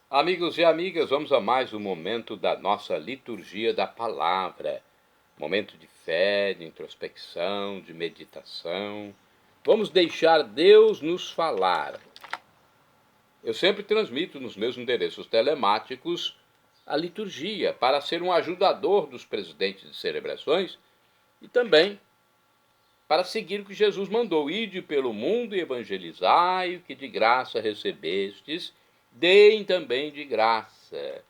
Amigos e amigas, vamos a mais um momento da nossa liturgia da palavra. Momento de fé, de introspecção, de meditação. Vamos deixar Deus nos falar. Eu sempre transmito nos meus endereços telemáticos a liturgia para ser um ajudador dos presidentes de celebrações e também para seguir o que Jesus mandou: ide pelo mundo e evangelizai o que de graça recebestes, deem também de graça.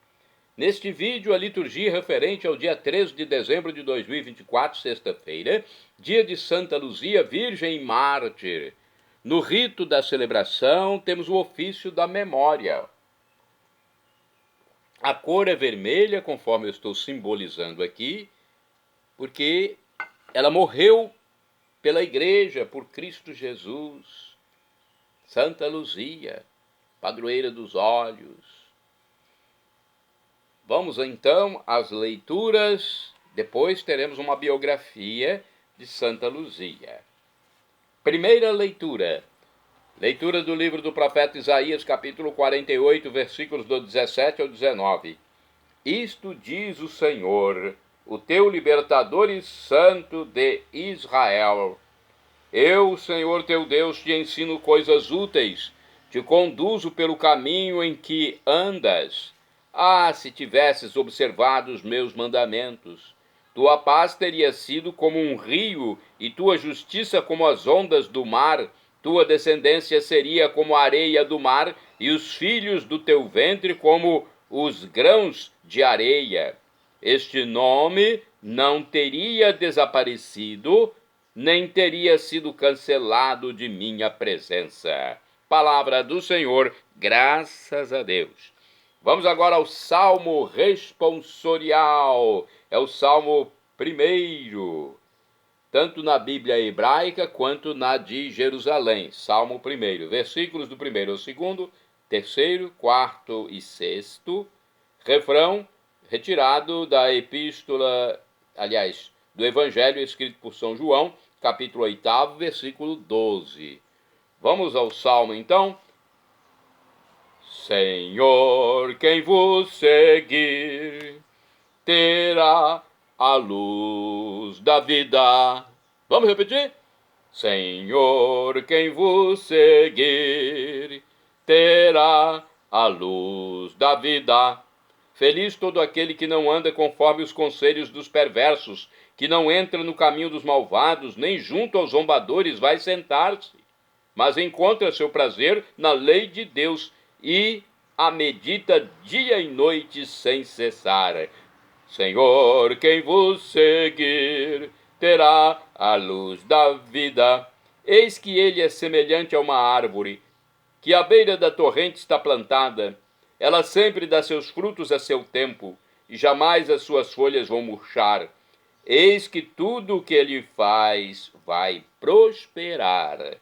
Neste vídeo, a liturgia referente ao dia 13 de dezembro de 2024, sexta-feira, dia de Santa Luzia, Virgem e Mártir. No rito da celebração, temos o ofício da memória. A cor é vermelha, conforme eu estou simbolizando aqui, porque ela morreu pela Igreja, por Cristo Jesus. Santa Luzia, padroeira dos olhos. Vamos então às leituras, depois teremos uma biografia de Santa Luzia. Primeira leitura. Leitura do livro do profeta Isaías, capítulo 48, versículos do 17 ao 19. Isto diz o Senhor, o teu libertador e santo de Israel. Eu, o Senhor teu Deus, te ensino coisas úteis, te conduzo pelo caminho em que andas. Ah, se tivesses observado os meus mandamentos! Tua paz teria sido como um rio, e tua justiça como as ondas do mar. Tua descendência seria como a areia do mar, e os filhos do teu ventre como os grãos de areia. Este nome não teria desaparecido, nem teria sido cancelado de minha presença. Palavra do Senhor, graças a Deus. Vamos agora ao Salmo responsorial. É o Salmo 1, tanto na Bíblia hebraica quanto na de Jerusalém. Salmo 1, versículos do 1 ao 2, 3, 4 e 6. Refrão retirado da epístola, do Evangelho escrito por São João, capítulo 8, versículo 12. Vamos ao Salmo, então. Senhor, quem vos seguir, terá a luz da vida. Vamos repetir? Senhor, quem vos seguir, terá a luz da vida. Feliz todo aquele que não anda conforme os conselhos dos perversos, que não entra no caminho dos malvados, nem junto aos zombadores vai sentar-se, mas encontra seu prazer na lei de Deus e a medita dia e noite sem cessar. Senhor, quem vos seguir, terá a luz da vida. Eis que ele é semelhante a uma árvore, que à beira da torrente está plantada. Ela sempre dá seus frutos a seu tempo, e jamais as suas folhas vão murchar. Eis que tudo o que ele faz vai prosperar.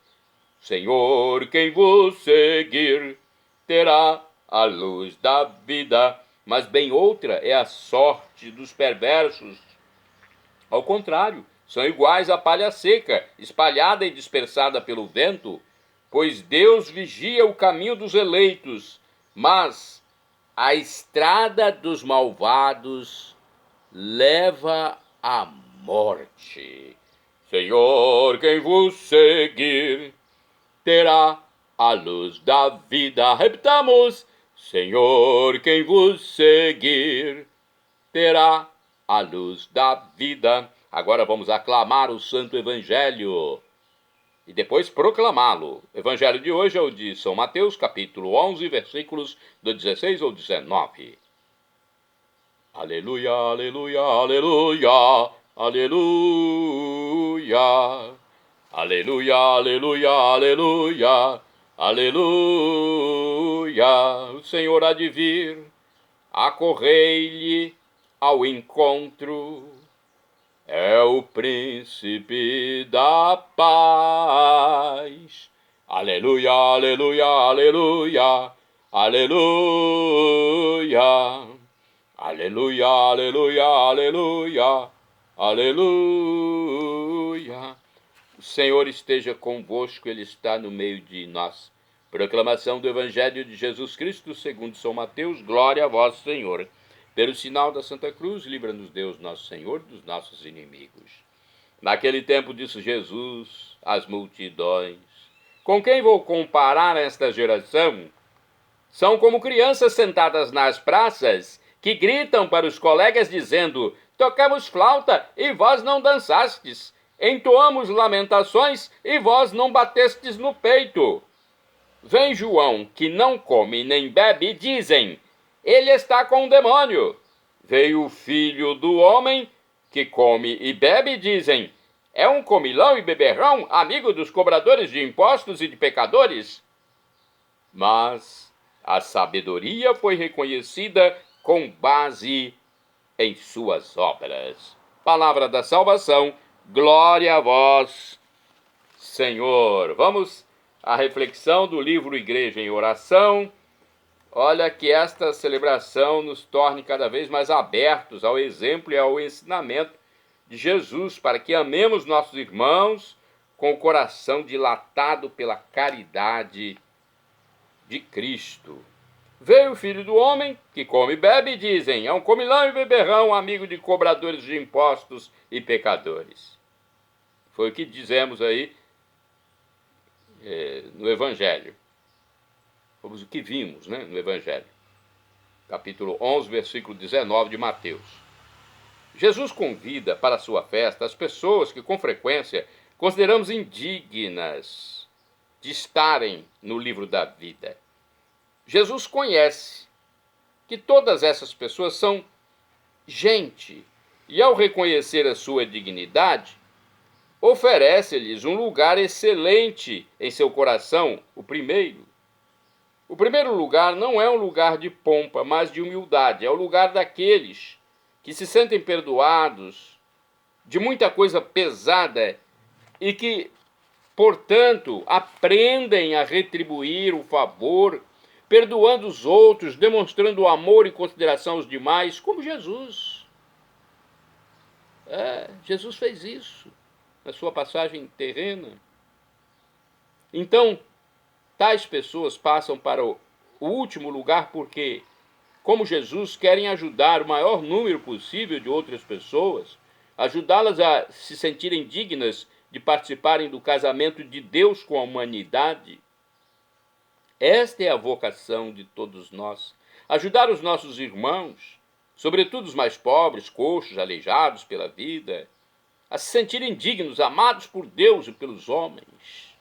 Senhor, quem vos seguir, terá a luz da vida. Mas bem outra é a sorte dos perversos. Ao contrário, são iguais à palha seca, espalhada e dispersada pelo vento. Pois Deus vigia o caminho dos eleitos, mas a estrada dos malvados leva à morte. Senhor, quem vos seguir, terá a luz da vida. Repitamos: Senhor, quem vos seguir, terá a luz da vida. Agora vamos aclamar o Santo Evangelho e depois proclamá-lo. O Evangelho de hoje é o de São Mateus, capítulo 11, versículos do 16 ao 19. Aleluia, aleluia, aleluia, aleluia. Aleluia, aleluia, aleluia, aleluia. O Senhor há de vir, acorrei-lhe ao encontro. É o príncipe da paz. Aleluia, aleluia, aleluia, aleluia. Aleluia, aleluia, aleluia, aleluia. O Senhor esteja convosco, Ele está no meio de nós. Proclamação do Evangelho de Jesus Cristo segundo São Mateus. Glória a vós, Senhor. Pelo sinal da Santa Cruz, livra-nos Deus, nosso Senhor, dos nossos inimigos. Naquele tempo disse Jesus às multidões: com quem vou comparar esta geração? São como crianças sentadas nas praças, que gritam para os colegas dizendo: tocamos flauta e vós não dançastes. Entoamos lamentações e vós não batestes no peito. Vem João, que não come nem bebe, e dizem: ele está com o demônio. Veio o Filho do Homem, que come e bebe, e dizem: é um comilão e beberrão, amigo dos cobradores de impostos e de pecadores. Mas a sabedoria foi reconhecida com base em suas obras. Palavra da salvação, glória a vós, Senhor. Vamos à reflexão do livro Igreja em Oração. Olha, que esta celebração nos torne cada vez mais abertos ao exemplo e ao ensinamento de Jesus, para que amemos nossos irmãos com o coração dilatado pela caridade de Cristo. Veio o Filho do Homem, que come e bebe, e dizem: é um comilão e beberrão, amigo de cobradores de impostos e pecadores. Foi o que dizemos aí no Evangelho. Foi o que vimos, no Evangelho. Capítulo 11, versículo 19 de Mateus. Jesus convida para a sua festa as pessoas que, com frequência, consideramos indignas de estarem no livro da vida. Jesus conhece que todas essas pessoas são gente, e ao reconhecer a sua dignidade, oferece-lhes um lugar excelente em seu coração, o primeiro. O primeiro lugar não é um lugar de pompa, mas de humildade. É o lugar daqueles que se sentem perdoados de muita coisa pesada e que, portanto, aprendem a retribuir o favor, perdoando os outros, demonstrando amor e consideração aos demais, como Jesus. Jesus fez isso na sua passagem terrena. Então, tais pessoas passam para o último lugar porque, como Jesus, querem ajudar o maior número possível de outras pessoas, ajudá-las a se sentirem dignas de participarem do casamento de Deus com a humanidade. Esta é a vocação de todos nós: ajudar os nossos irmãos, sobretudo os mais pobres, coxos, aleijados pela vida, a se sentirem dignos, amados por Deus e pelos homens.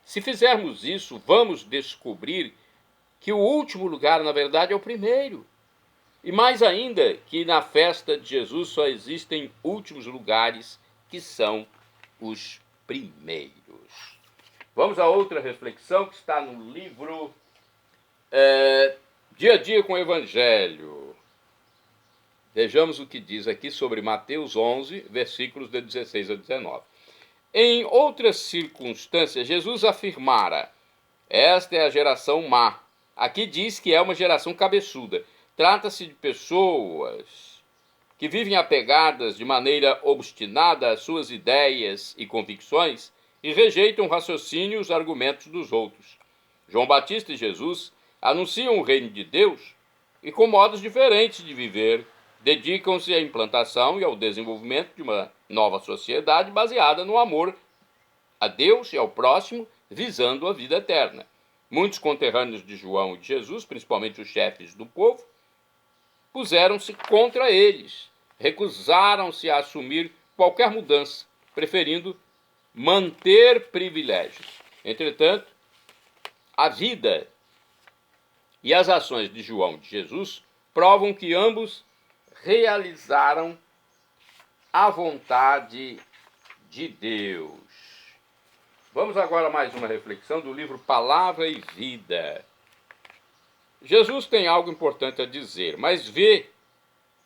Se fizermos isso, vamos descobrir que o último lugar, na verdade, é o primeiro. E mais ainda, que na festa de Jesus só existem últimos lugares, que são os primeiros. Vamos a outra reflexão que está no livro Dia a Dia com o Evangelho. Vejamos o que diz aqui sobre Mateus 11, versículos de 16 a 19. Em outras circunstâncias, Jesus afirmara: esta é a geração má. Aqui diz que é uma geração cabeçuda. Trata-se de pessoas que vivem apegadas de maneira obstinada às suas ideias e convicções e rejeitam o raciocínio e os argumentos dos outros. João Batista e Jesus anunciam o reino de Deus e, com modos diferentes de viver, dedicam-se à implantação e ao desenvolvimento de uma nova sociedade baseada no amor a Deus e ao próximo, visando a vida eterna. Muitos conterrâneos de João e de Jesus, principalmente os chefes do povo, puseram-se contra eles, recusaram-se a assumir qualquer mudança, preferindo manter privilégios. Entretanto, a vida e as ações de João e de Jesus provam que ambos realizaram a vontade de Deus. Vamos agora a mais uma reflexão do livro Palavra e Vida. Jesus tem algo importante a dizer, mas vê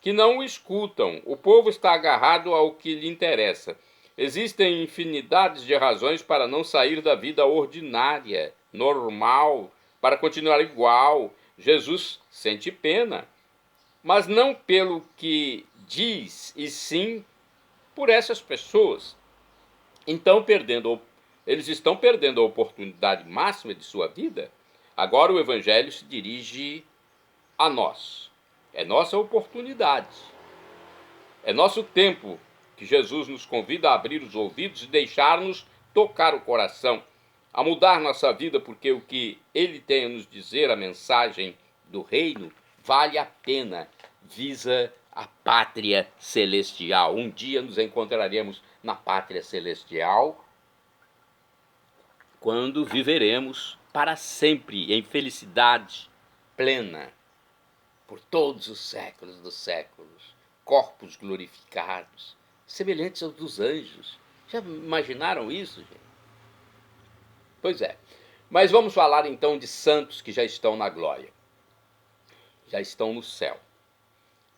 que não o escutam. O povo está agarrado ao que lhe interessa. Existem infinidades de razões para não sair da vida ordinária, normal, para continuar igual. Jesus sente pena, mas não pelo que diz, e sim por essas pessoas. Então, perdendo Eles estão perdendo a oportunidade máxima de sua vida. Agora o Evangelho se dirige a nós. É nossa oportunidade. É nosso tempo que Jesus nos convida a abrir os ouvidos e deixar-nos tocar o coração, a mudar nossa vida, porque o que Ele tem a nos dizer, a mensagem do reino, vale a pena, visa a pátria celestial. Um dia nos encontraremos na pátria celestial, quando viveremos para sempre em felicidade plena, por todos os séculos dos séculos, corpos glorificados, semelhantes aos dos anjos. Já imaginaram isso, gente? Pois é. Mas vamos falar então de santos que já estão na glória, já estão no céu.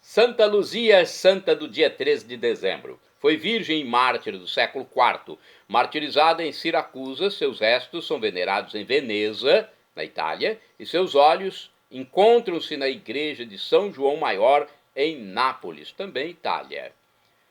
Santa Luzia, santa do dia 13 de dezembro. Foi virgem e mártir do século IV, martirizada em Siracusa. Seus restos são venerados em Veneza, na Itália, e seus olhos encontram-se na igreja de São João Maior, em Nápoles, também Itália.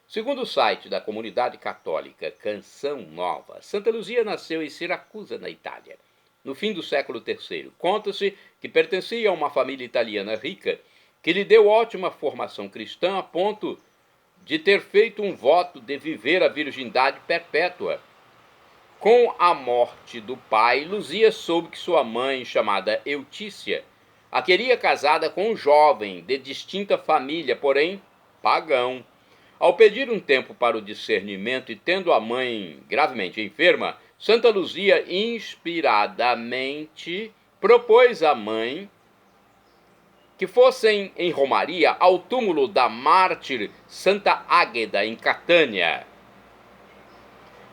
Segundo o site da comunidade católica Canção Nova, Santa Luzia nasceu em Siracusa, na Itália, no fim do século III. Conta-se que pertencia a uma família italiana rica, que lhe deu ótima formação cristã a ponto de ter feito um voto de viver a virgindade perpétua. Com a morte do pai, Luzia soube que sua mãe, chamada Eutícia, a queria casada com um jovem de distinta família, porém pagão. Ao pedir um tempo para o discernimento e tendo a mãe gravemente enferma, Santa Luzia inspiradamente propôs à mãe que fossem em romaria ao túmulo da mártir Santa Águeda, em Catânia.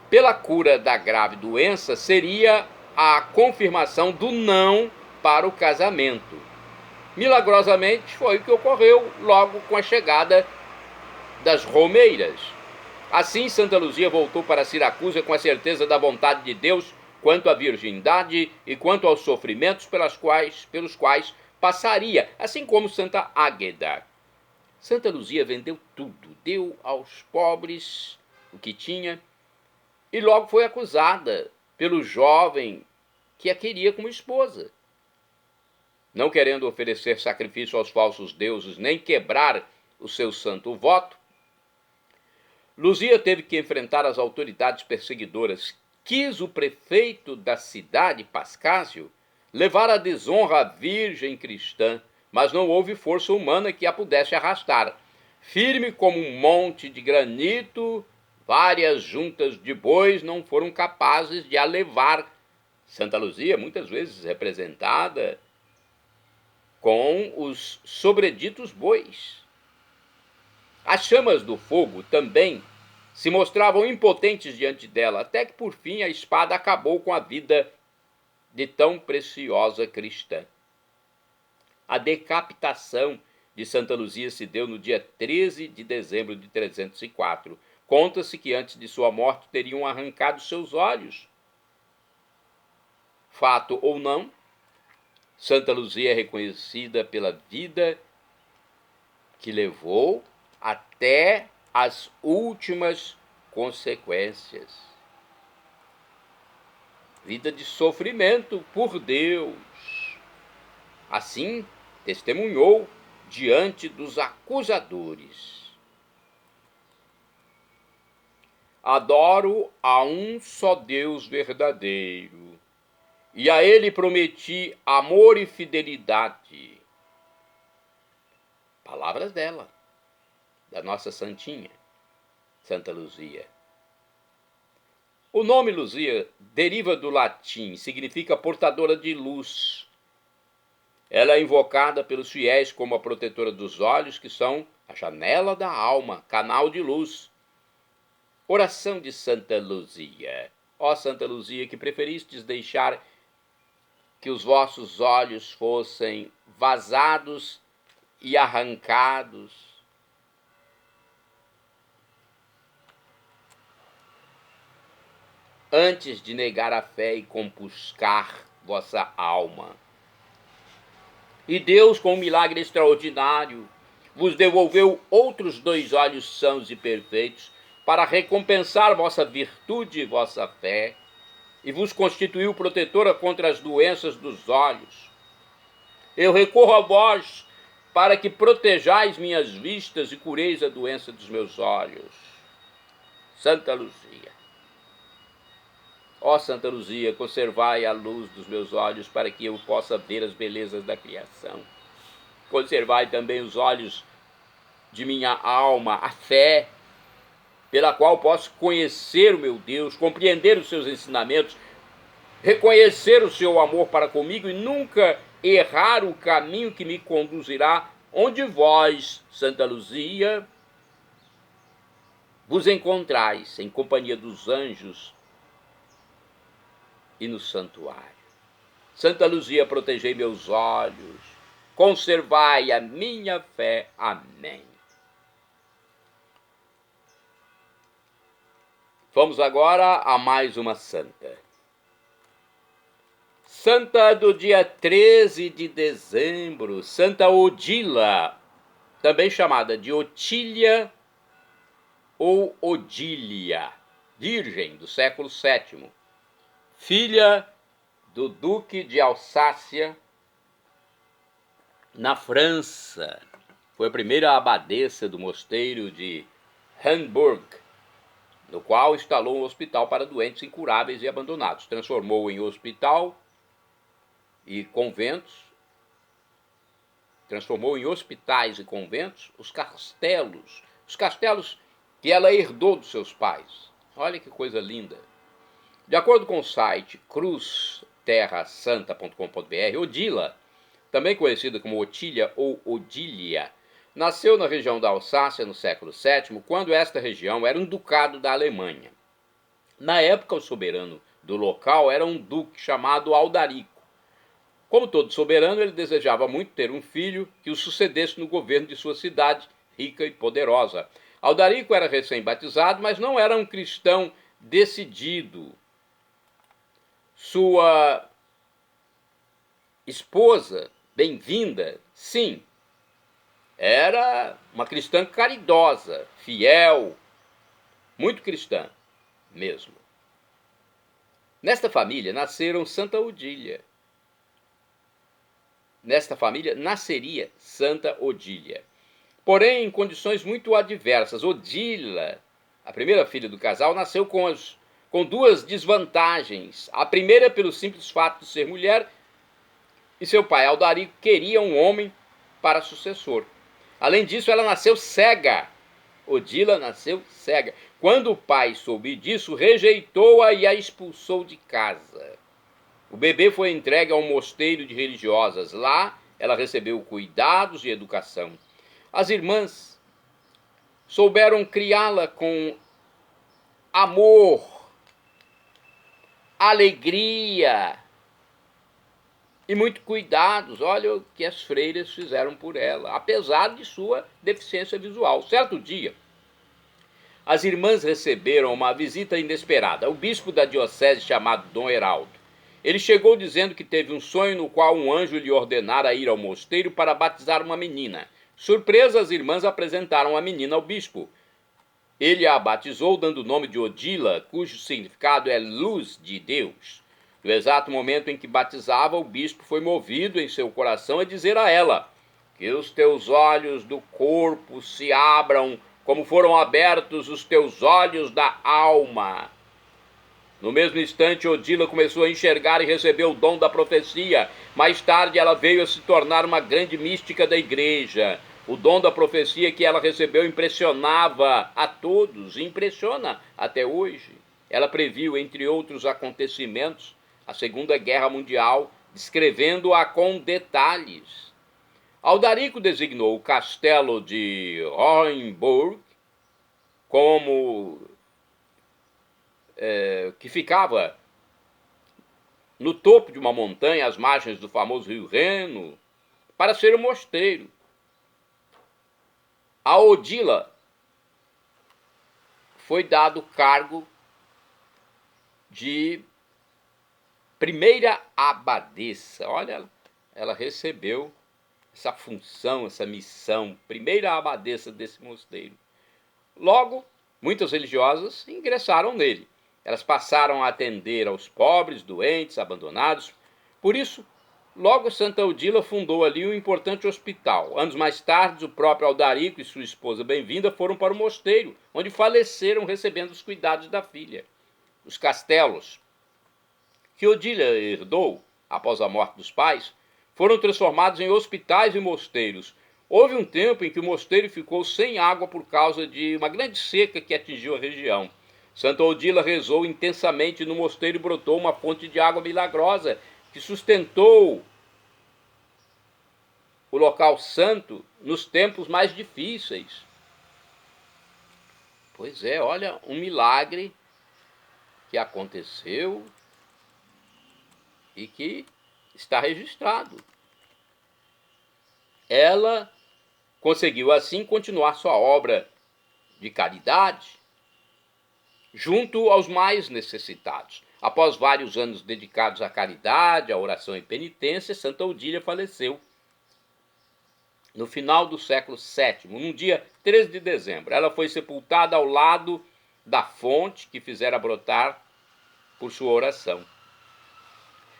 Pela cura da grave doença, seria a confirmação do não para o casamento. Milagrosamente, foi o que ocorreu logo com a chegada das romeiras. Assim, Santa Luzia voltou para Siracusa com a certeza da vontade de Deus quanto à virgindade e quanto aos sofrimentos pelos quais passaria, assim como Santa Águeda. Santa Luzia vendeu tudo, deu aos pobres o que tinha e logo foi acusada pelo jovem que a queria como esposa. Não querendo oferecer sacrifício aos falsos deuses nem quebrar o seu santo voto, Luzia teve que enfrentar as autoridades perseguidoras. Quis o prefeito da cidade, Pascásio, levar à desonra a virgem cristã, mas não houve força humana que a pudesse arrastar. Firme como um monte de granito, várias juntas de bois não foram capazes de a levar. Santa Luzia, muitas vezes representada com os sobreditos bois. As chamas do fogo também se mostravam impotentes diante dela, até que por fim a espada acabou com a vida de tão preciosa cristã. A decapitação de Santa Luzia se deu no dia 13 de dezembro de 304. Conta-se que antes de sua morte teriam arrancado seus olhos. Fato ou não, Santa Luzia é reconhecida pela vida que levou até as últimas consequências. Vida de sofrimento por Deus. Assim, testemunhou diante dos acusadores. Adoro a um só Deus verdadeiro, e a ele prometi amor e fidelidade. Palavras dela, da nossa santinha, Santa Luzia. O nome Luzia deriva do latim, significa portadora de luz. Ela é invocada pelos fiéis como a protetora dos olhos, que são a janela da alma, canal de luz. Oração de Santa Luzia. Ó Santa Luzia, que preferistes deixar que os vossos olhos fossem vazados e arrancados, antes de negar a fé e compuscar vossa alma. E Deus, com um milagre extraordinário, vos devolveu outros 2 olhos sãos e perfeitos, para recompensar vossa virtude e vossa fé. e vos constituiu protetora contra as doenças dos olhos. Eu recorro a vós para que protejais minhas vistas e cureis a doença dos meus olhos. Santa Luzia. Ó Santa Luzia, conservai a luz dos meus olhos para que eu possa ver as belezas da criação. Conservai também os olhos de minha alma, a fé, pela qual posso conhecer o meu Deus, compreender os seus ensinamentos, reconhecer o seu amor para comigo e nunca errar o caminho que me conduzirá onde vós, Santa Luzia, vos encontrais em companhia dos anjos e no santuário. Santa Luzia, protegei meus olhos, conservai a minha fé. Amém. Vamos agora a mais uma santa. Santa do dia 13 de dezembro, Santa Odila, também chamada de Otília ou Odília, virgem do século VII, filha do Duque de Alsácia, na França. Foi a primeira abadesa do mosteiro de Hamburg, no qual instalou um hospital para doentes incuráveis e abandonados. Transformou em hospital e conventos, transformou em hospitais e conventos os castelos que ela herdou dos seus pais. Olha que coisa linda. De acordo com o site cruzterrasanta.com.br, Odila, também conhecida como Otília ou Odília, nasceu na região da Alsácia no século VII, quando esta região era um ducado da Alemanha. Na época, o soberano do local era um duque chamado Aldarico. Como todo soberano, ele desejava muito ter um filho que o sucedesse no governo de sua cidade, rica e poderosa. Aldarico era recém-batizado, mas não era um cristão decidido. Sua esposa, Bem-vinda, sim, era uma cristã caridosa, fiel, muito cristã mesmo. Nesta família nasceram Santa Odília. Nesta família nasceria Santa Odília. Porém, em condições muito adversas. Odila, a primeira filha do casal, nasceu com duas desvantagens. A primeira pelo simples fato de ser mulher, e seu pai, Aldarico, queria um homem para sucessor. Além disso, ela nasceu cega. Odila nasceu cega. Quando o pai soube disso, rejeitou-a e a expulsou de casa. O bebê foi entregue a um mosteiro de religiosas. Lá, ela recebeu cuidados e educação. As irmãs souberam criá-la com amor, alegria e muito cuidados. Olha o que as freiras fizeram por ela, apesar de sua deficiência visual. Certo dia, as irmãs receberam uma visita inesperada. O bispo da diocese, chamado Dom Heraldo. Ele chegou dizendo que teve um sonho no qual um anjo lhe ordenara ir ao mosteiro para batizar uma menina. Surpresa, as irmãs apresentaram a menina ao bispo. Ele a batizou dando o nome de Odila, cujo significado é luz de Deus. No exato momento em que batizava, o bispo foi movido em seu coração a dizer a ela: que os teus olhos do corpo se abram, como foram abertos os teus olhos da alma. No mesmo instante, Odila começou a enxergar e recebeu o dom da profecia. Mais tarde, ela veio a se tornar uma grande mística da igreja. O dom da profecia que ela recebeu impressionava a todos, impressiona até hoje. Ela previu, entre outros acontecimentos, a Segunda Guerra Mundial, descrevendo-a com detalhes. Aldarico designou o castelo de Hohenburg como que ficava no topo de uma montanha, às margens do famoso rio Reno, para ser um mosteiro. A Odila foi dado o cargo de primeira abadesa. Olha, ela recebeu essa função, essa missão, primeira abadesa desse mosteiro. Logo, muitas religiosas ingressaram nele. Elas passaram a atender aos pobres, doentes, abandonados. Por isso, logo Santa Odila fundou ali um importante hospital. Anos mais tarde, o próprio Aldarico e sua esposa Bem-vinda foram para o mosteiro, onde faleceram recebendo os cuidados da filha. Os castelos que Odila herdou após a morte dos pais foram transformados em hospitais e mosteiros. Houve um tempo em que o mosteiro ficou sem água por causa de uma grande seca que atingiu a região. Santa Odila rezou intensamente no mosteiro e brotou uma fonte de água milagrosa que sustentou o local santo nos tempos mais difíceis. Pois é, olha, um milagre que aconteceu e que está registrado. Ela conseguiu assim continuar sua obra de caridade junto aos mais necessitados. Após vários anos dedicados à caridade, à oração e penitência, Santa Odília faleceu no final do século VII, no dia 13 de dezembro. Ela foi sepultada ao lado da fonte que fizera brotar por sua oração.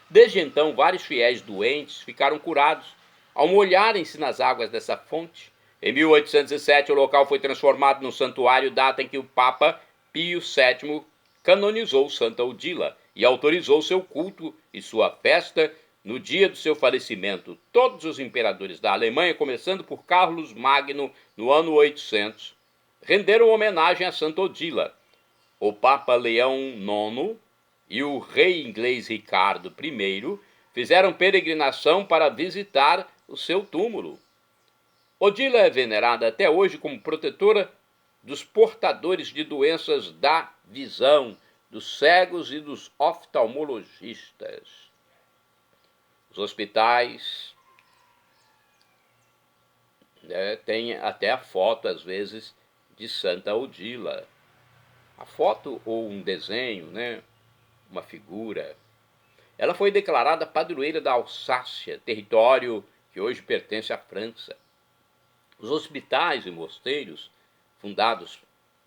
Desde então, vários fiéis doentes ficaram curados ao molharem-se nas águas dessa fonte. Em 1807, o local foi transformado num santuário, data em que o Papa Pio VII canonizou Santa Odila e autorizou seu culto e sua festa no dia do seu falecimento. Todos os imperadores da Alemanha, começando por Carlos Magno no ano 800, renderam homenagem a Santa Odila. O Papa Leão IX e o rei inglês Ricardo I fizeram peregrinação para visitar o seu túmulo. Odila é venerada até hoje como protetora dos portadores de doenças da visão, dos cegos e dos oftalmologistas. Os hospitais têm até a foto, às vezes, de Santa Odila. A foto ou um desenho, uma figura. Ela foi declarada padroeira da Alsácia, território que hoje pertence à França. Os hospitais e mosteiros fundados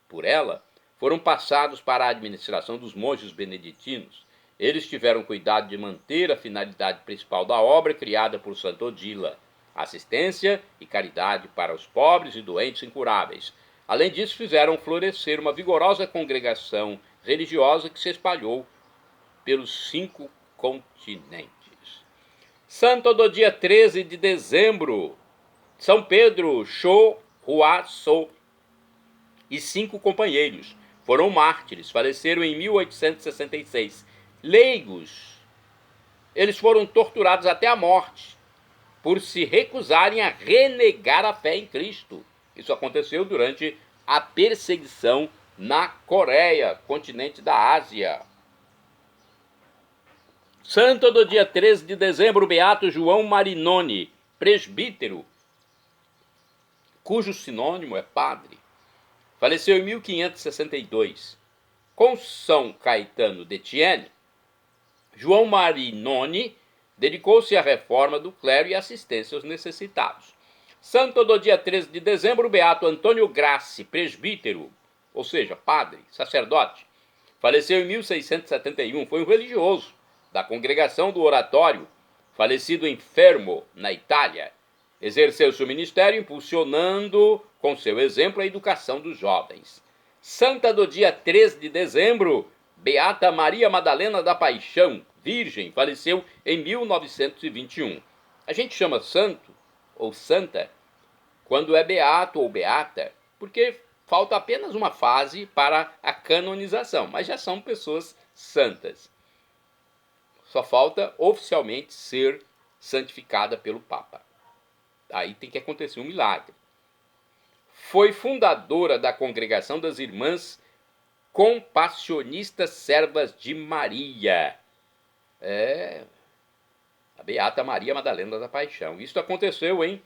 por ela foram passados para a administração dos monges beneditinos. Eles tiveram cuidado de manter a finalidade principal da obra criada por Santa Odila, assistência e caridade para os pobres e doentes incuráveis. Além disso, fizeram florescer uma vigorosa congregação religiosa que se espalhou pelos 5 continentes. Santo do dia 13 de dezembro, São Pedro Chohuaço e 5 companheiros foram mártires, faleceram em 1866. Leigos, eles foram torturados até a morte por se recusarem a renegar a fé em Cristo. Isso aconteceu durante a perseguição na Coreia, continente da Ásia. Santo do dia 13 de dezembro, Beato João Marinoni, presbítero, cujo sinônimo é padre. Faleceu em 1562. Com São Caetano de Thiene, João Marinoni dedicou-se à reforma do clero e assistência aos necessitados. Santo do dia 13 de dezembro, Beato Antônio Grassi, presbítero, ou seja, padre, sacerdote. Faleceu em 1671, foi um religioso da congregação do Oratório, falecido em Fermo, na Itália. Exerceu seu ministério impulsionando, com seu exemplo, a educação dos jovens. Santa do dia 13 de dezembro, Beata Maria Madalena da Paixão, virgem, faleceu em 1921. A gente chama santo ou santa quando é beato ou beata, porque falta apenas uma fase para a canonização, mas já são pessoas santas. Só falta oficialmente ser santificada pelo Papa. Aí tem que acontecer um milagre. Foi fundadora da Congregação das Irmãs Compassionistas Servas de Maria. A Beata Maria Madalena da Paixão. Isso aconteceu em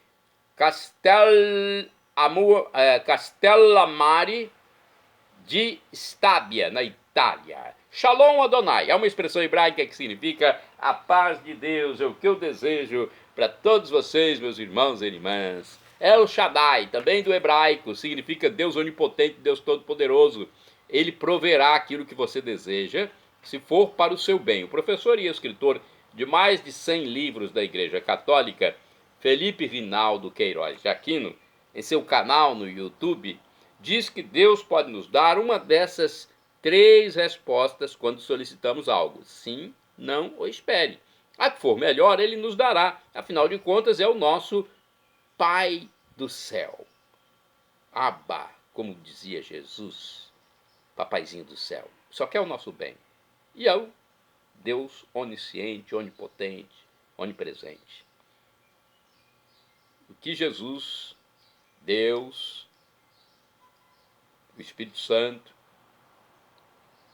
Castellammare de Stabia, na Itália. Shalom Adonai é uma expressão hebraica que significa a paz de Deus, é o que eu desejo para todos vocês, meus irmãos e irmãs. El Shaddai, também do hebraico, significa Deus onipotente, Deus todo-poderoso. ele proverá aquilo que você deseja, se for para o seu bem. O professor e escritor de mais de 100 livros da Igreja Católica, Felipe Rinaldo Queiroz de Aquino, em seu canal no YouTube, diz que Deus pode nos dar uma dessas 3 respostas quando solicitamos algo: sim, não ou espere. A que for melhor, ele nos dará. Afinal de contas, é o nosso Pai do céu. Abba, como dizia Jesus, papaizinho do céu, só quer o nosso bem. E é o Deus onisciente, onipotente, onipresente. O que Jesus, Deus, o Espírito Santo,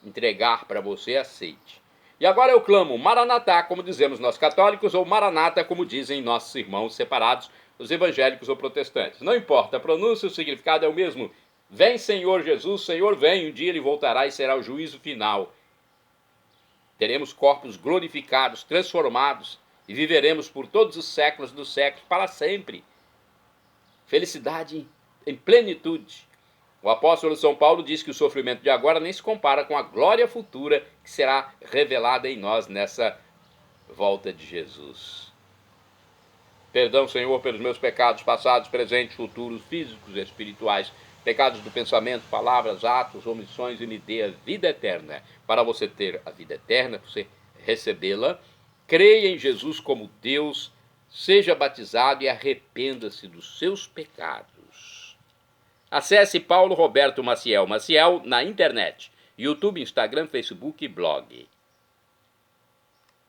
entregar para você, aceite. E agora eu clamo Maranatá, como dizemos nós católicos, ou Maranata, como dizem nossos irmãos separados, os evangélicos ou protestantes. Não importa, a pronúncia, o significado é o mesmo. Vem, Senhor Jesus, Senhor vem, um dia ele voltará e será o juízo final. Teremos corpos glorificados, transformados, e viveremos por todos os séculos dos séculos, para sempre. Felicidade em plenitude. O apóstolo São Paulo diz que o sofrimento de agora nem se compara com a glória futura que será revelada em nós nessa volta de Jesus. Perdão, Senhor, pelos meus pecados passados, presentes, futuros, físicos e espirituais, pecados do pensamento, palavras, atos, omissões, e me dê a vida eterna. Para você ter a vida eterna, para você recebê-la, creia em Jesus como Deus, seja batizado e arrependa-se dos seus pecados. Acesse Paulo Roberto Maciel na internet, YouTube, Instagram, Facebook e blog.